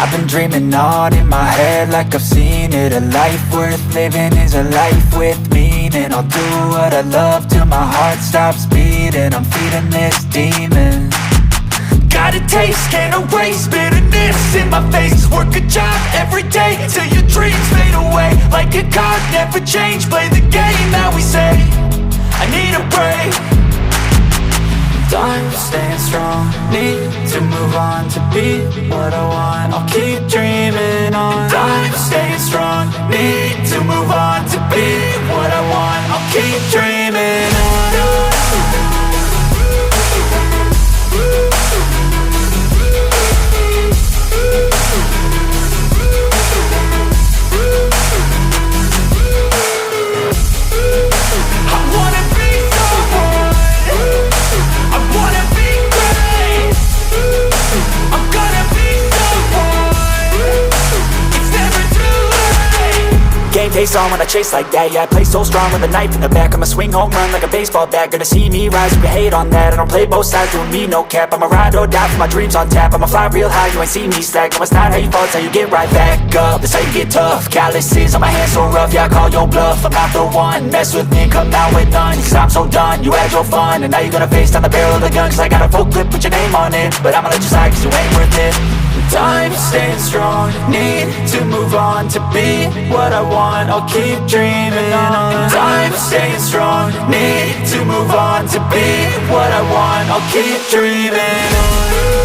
I've been dreaming on in my head like I've seen it. A life worth living is a life with meaning. I'll do what I love till my heart stops beating. I'm feeding this demon. Got a taste, can't erase bitterness in my face. Work a job every day till your dreams fade away. Like a card, never change, play the game that we say. I need a break. I'm staying strong, need to move on to be what I want. I'll keep dreaming on. I'm staying strong, need to move on to be what I want. I'll keep dreaming on. Face on when I chase like that. Yeah, I play so strong with a knife in the back. I'ma swing home run like a baseball bat. Gonna see me rise, you can hate on that. I don't play both sides, doing me no cap. I'ma ride or die for my dreams on tap. I'ma fly real high, you ain't see me slack. No, it's not how you fall, it's how you get right back up. That's how you get tough. Calluses on my hands so rough, yeah, I call your bluff. I'm not the one, mess with me, come out with none. Cause I'm so done, you had your fun. And now you're gonna face down the barrel of the gun. Cause I got a full clip, put your name on it. But I'ma let you slide cause you ain't worth it. I'm staying strong, need to move on to be what I want. I'll keep dreaming on. I'm staying strong, need to move on to be what I want. I'll keep dreaming on.